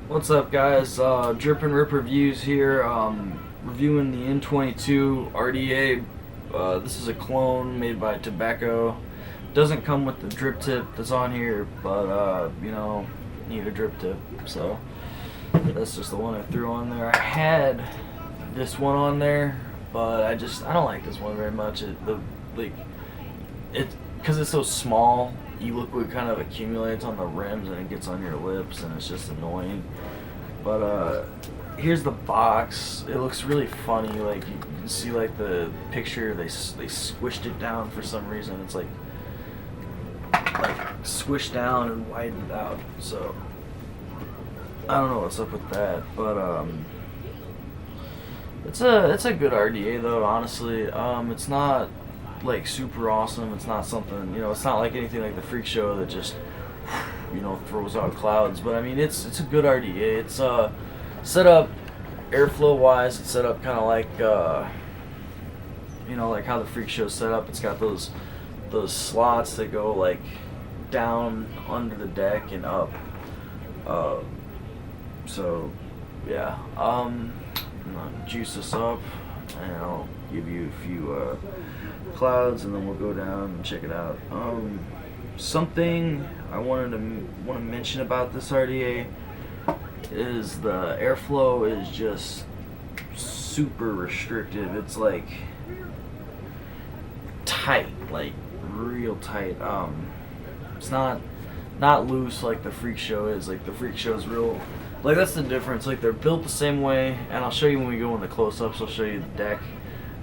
What's up, guys? Drip&Rip reviews here. Reviewing the N22 RDA. This is a clone made by Tobecco. Doesn't come with the drip tip that's on here, but need a drip tip, so that's just the one I threw on there. I had this one on there, but I don't like this one very much. Because it's so small, liquid kind of accumulates on the rims and it gets on your lips and it's just annoying. But here's the box. It looks really funny. Like you can see, like the picture, they squished it down for some reason. It's like squished down and widened out. So I don't know what's up with that, but it's a good RDA though. Honestly, it's not like super awesome. It's not something, it's not like anything like the Freak Show that just throws out clouds. But I mean, it's a good RDA. It's set up airflow wise. It's set up kind of like like how the Freak Show's set up. It's got those slots that go like down under the deck and up. So yeah, I'm gonna juice this up and I'll give you a few clouds and then we'll go down and check it out. Something I want to mention about this RDA is the airflow is just super restrictive. It's like tight, like real tight. It's not loose like the Freak Show is. Like the Freak Show is real. Like that's the difference. Like they're built the same way, and I'll show you when we go in the close-ups. I'll show you the deck.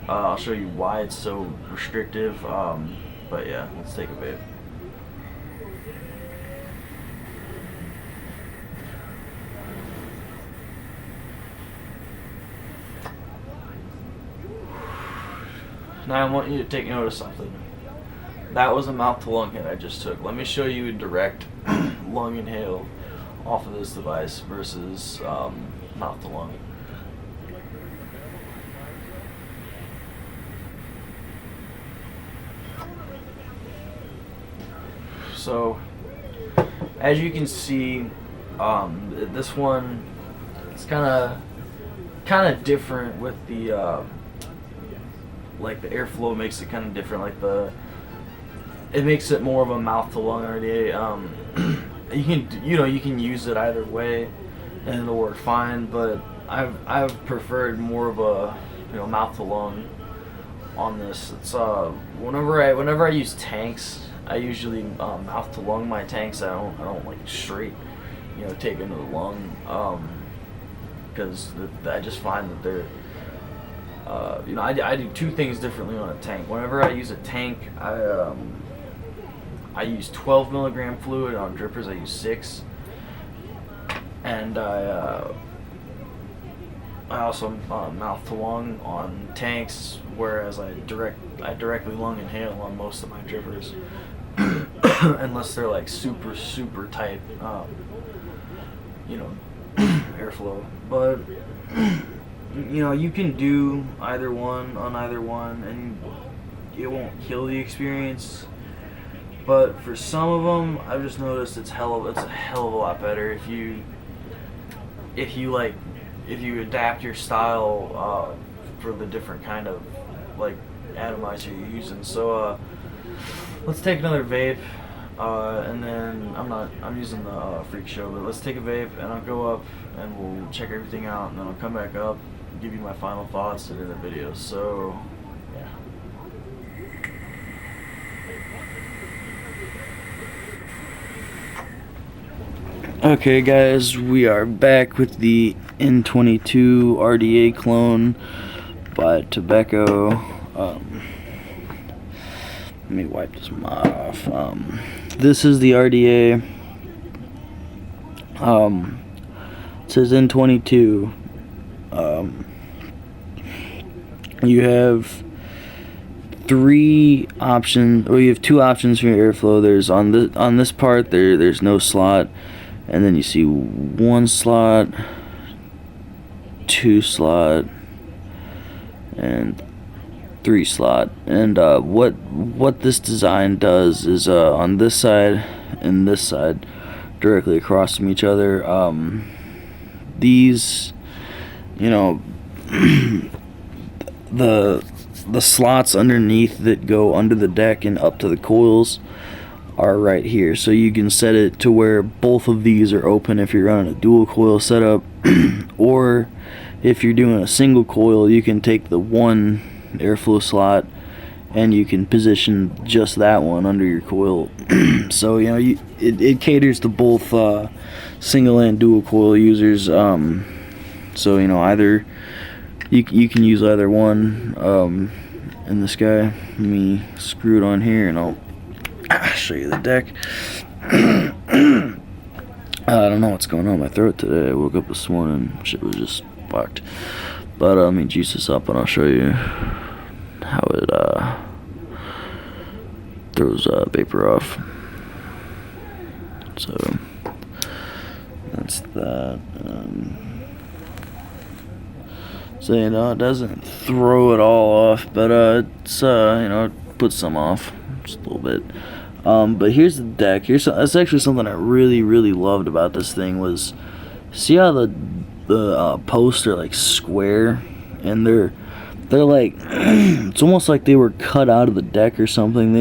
I'll show you why it's so restrictive. But yeah, let's take a vape. Now I want you to take note of something. That was a mouth-to-lung hit I just took. Let me show you a direct lung inhale off of this device versus mouth-to-lung. So, as you can see, this one is kind of different with the like the airflow makes it kind of different. Like it makes it more of a mouth to lung RDA. You can use it either way and it'll work fine, but I've preferred more of a mouth to lung on this. It's whenever I use tanks, I usually mouth to lung my tanks. I don't like straight take into the lung, because I just find that they're I do two things differently on a tank. Whenever I use a tank, I use 12 milligram fluid. On drippers I use 6, and I also mouth to lung on tanks, whereas I directly lung inhale on most of my drippers, unless they're like super tight airflow. But you can do either one on either one and it won't kill the experience. But for some of them, I've just noticed it's a hell of a lot better if you adapt your style for the different kind of like atomizer you're using. So let's take another vape, and then I'm using the Freak Show, but let's take a vape and I'll go up and we'll check everything out, and then I'll come back up, give you my final thoughts in the video. So yeah. Okay guys, we are back with the N22 RDA clone by Tobecco. Let me wipe this off. This is the RDA. It says N22. You have three options, or you have two options for your airflow. There's on this part there's no slot, and then you see 1 slot, 2 slot, and 3 slot. And what this design does is on this side and this side, directly across from each other, these, you know, the slots underneath that go under the deck and up to the coils are right here. So you can set it to where both of these are open if you're running a dual coil setup, or if you're doing a single coil, you can take the one airflow slot and you can position just that one under your coil. So, you know, it caters to both single and dual coil users. So, you know, either you can use either one. And this guy, let me screw it on here and I'll show you the deck. I don't know what's going on with my throat today. I woke up this morning, shit was just fucked. But let me juice this up and I'll show you how it throws vapor off. So that's that. So, you know, it doesn't throw it all off, but it's you know, it puts some off just a little bit. But here's the deck. That's actually something I really loved about this thing was, see how the posts are like square, and they're like it's almost like they were cut out of the deck or something.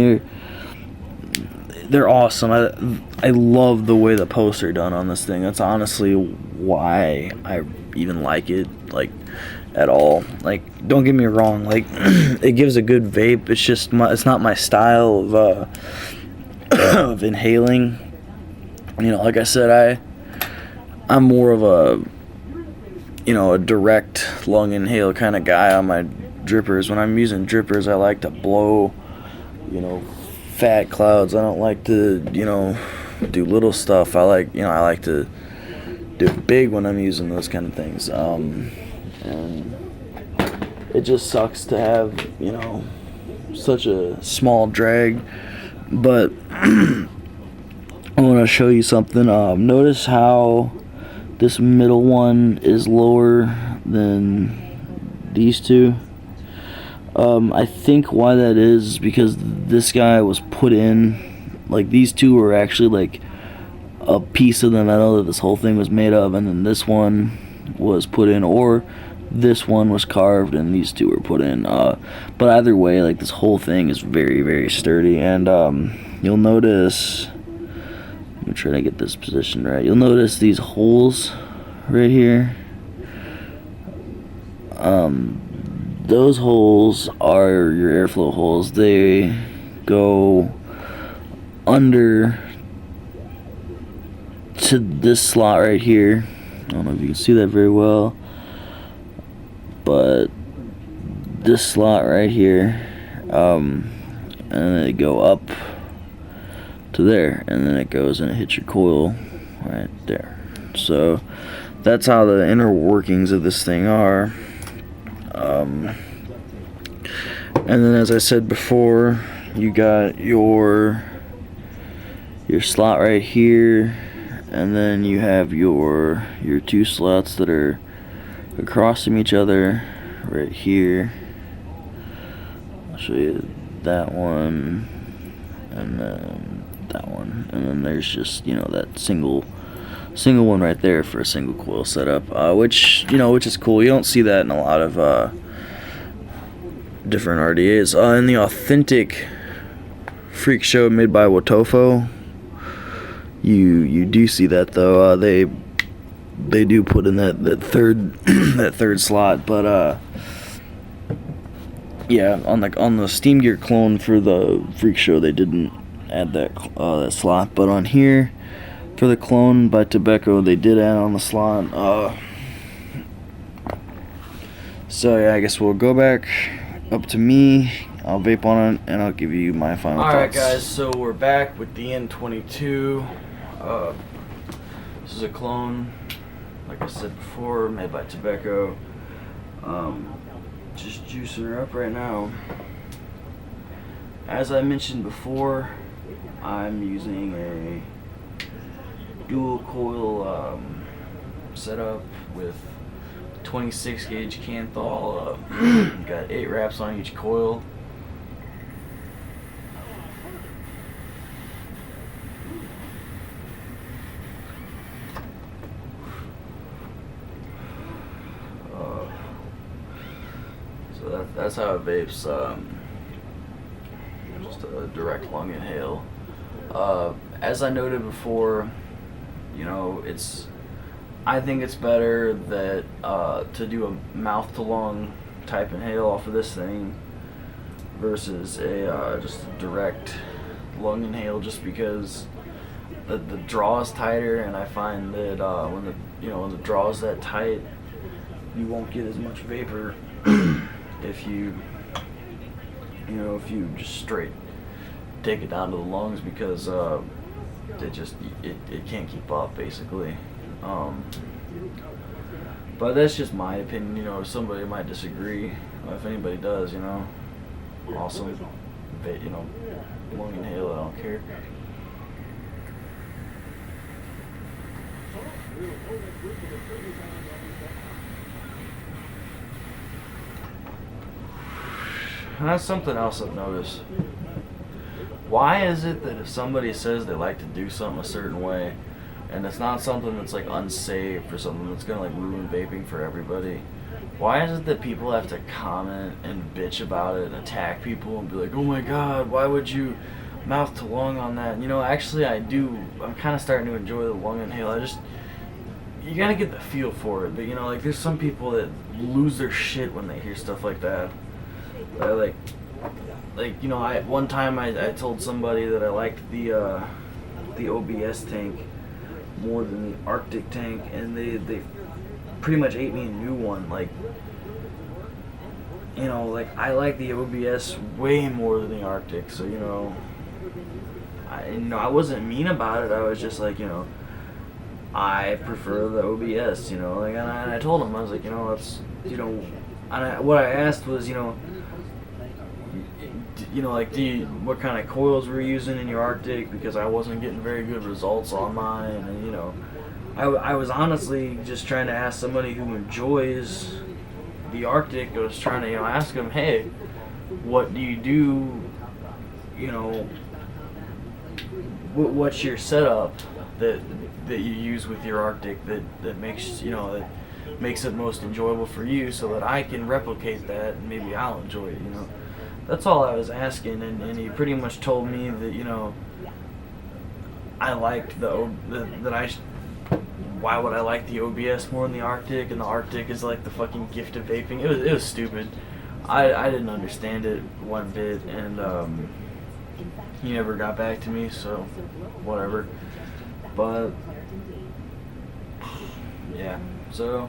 They're awesome. I love the way the posts are done on this thing. That's honestly why I even like it, like, at all. Like, don't get me wrong, like it gives a good vape. It's just it's not my style of of inhaling. You know, like I said, I'm more of a, you know, a direct lung inhale kind of guy on my drippers. When I'm using drippers, I like to blow, you know, fat clouds. I don't like to, you know, do little stuff. I like to do it big when I'm using those kind of things. And it just sucks to have, you know, such a small drag. But I want to show you something. Notice how this middle one is lower than these two. I think why that is because this guy was put in, like, these two were actually like a piece of the metal that this whole thing was made of, and then this one was put in, or this one was carved and these two were put in. But either way, like, this whole thing is very sturdy. And you'll notice, let me try to get this positioned right. You'll notice these holes right here. Those holes are your airflow holes. They go under to this slot right here. I don't know if you can see that very well, but this slot right here, and then they go up to there, and then it goes and it hits your coil right there. So that's how the inner workings of this thing are. And then, as I said before, you got your slot right here, and then you have your two slots that are across from each other right here. I'll show you that one, and then that one, and then there's just, you know, that single one right there for a single coil setup, which is cool. You don't see that in a lot of different RDAs. In the authentic freak show made by Wotofo, you do see that, though. They do put in that third that third slot, but yeah, on the Steam Gear clone for the freak show, they didn't add that slot, but on here for the clone by Tobecco, they did add on the slot. So yeah, I guess we'll go back up to me. I'll vape on it and I'll give you my final thoughts. Alright guys, so we're back with the N22. This is a clone, like I said before, made by Tobecco. Just juicing her up right now. As I mentioned before, I'm using a dual coil setup with 26 gauge Canthal. Got 8 wraps on each coil. So that's how it vapes. Just a direct lung inhale. As I noted before, you know, I think it's better that to do a mouth to lung type inhale off of this thing versus a just a direct lung inhale, just because the draw is tighter, and I find that when the draw is that tight, you won't get as much vapor if you just straight take it down to the lungs, because it can't keep up, basically. But that's just my opinion. You know, somebody might disagree. If anybody does, you know, awesome. You know, lung inhale, I don't care. And that's something else I've noticed. Why is it that if somebody says they like to do something a certain way, and it's not something that's like unsafe or something that's gonna like ruin vaping for everybody, why is it that people have to comment and bitch about it and attack people and be like, oh my god, why would you mouth to lung on that? You know, actually I'm kind of starting to enjoy the lung inhale. You gotta get the feel for it, but you know, like there's some people that lose their shit when they hear stuff like that. Like you know, one time I told somebody that I liked the OBS tank more than the Arctic tank, and they pretty much ate me a new one. Like, you know, like I like the OBS way more than the Arctic, so you know, I wasn't mean about it. I was just like, you know, I prefer the OBS, you know, like, and I told him, I was like, you know, that's, you know, and what I asked was, you know, like, what kind of coils were you using in your Arctic, because I wasn't getting very good results on mine, and you know, I was honestly just trying to ask somebody who enjoys the Arctic. I was trying to, you know, ask them, hey, what do you do, you know, what's your setup that you use with your Arctic that makes, you know, that makes it most enjoyable for you, so that I can replicate that and maybe I'll enjoy it, you know. That's all I was asking, and he pretty much told me that, you know, I liked why would I like the OBS more than the Arctic, and the Arctic is like the fucking gift of vaping. It was stupid. I didn't understand it one bit, and he never got back to me, so whatever. But yeah, so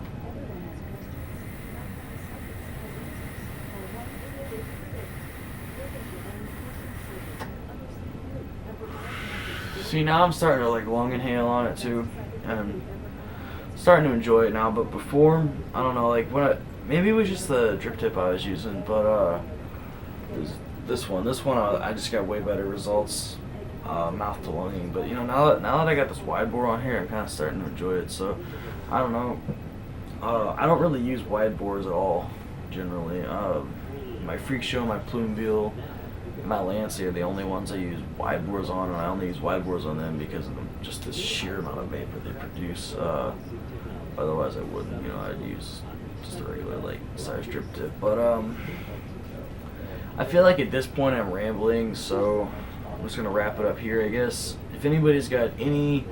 see, now I'm starting to like lung inhale on it too, and starting to enjoy it now. But before, I don't know, like maybe it was just the drip tip I was using, but it was this one I just got way better results, mouth to lunging. But you know, now that I got this wide bore on here, I'm kind of starting to enjoy it. So I don't know, I don't really use wide bores at all generally. My Freak Show, my Plumebill, my Lancy are the only ones I use wide bores on, and I only use wide bores on them because of just the sheer amount of vapor they produce. Otherwise I wouldn't, you know, I'd use just a regular like size drip tip. But I feel like at this point I'm rambling, so I'm just gonna wrap it up here, I guess. If anybody's got any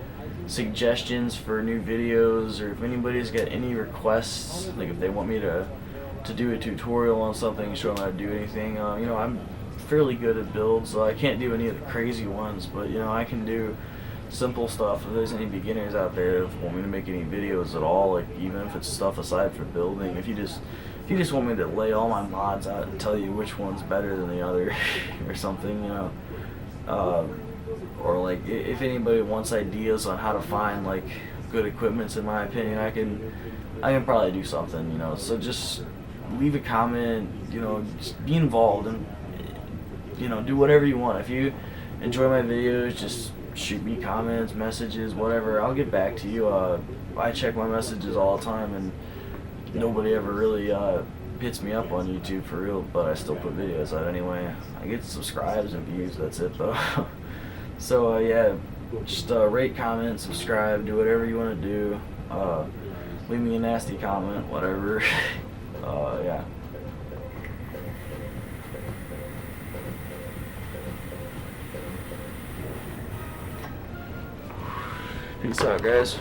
suggestions for new videos, or if anybody's got any requests, like if they want me to do a tutorial on something, show them how to do anything, you know, I'm fairly good at builds, so I can't do any of the crazy ones, but you know, I can do simple stuff. If there's any beginners out there that want me to make any videos at all, like even if it's stuff aside from building, if you just want me to lay all my mods out and tell you which one's better than the other or something, you know, or like if anybody wants ideas on how to find like good equipments, in my opinion, I can probably do something, you know. So just leave a comment, you know, just be involved, and you know, do whatever you want. If you enjoy my videos, just shoot me comments, messages, whatever. I'll get back to you. I check my messages all the time, and nobody ever really hits me up on YouTube for real, but I still put videos out anyway. I get subscribes and views, that's it though. So yeah, just rate, comment, subscribe, do whatever you want to do. Leave me a nasty comment, whatever. Yeah. Peace out, guys.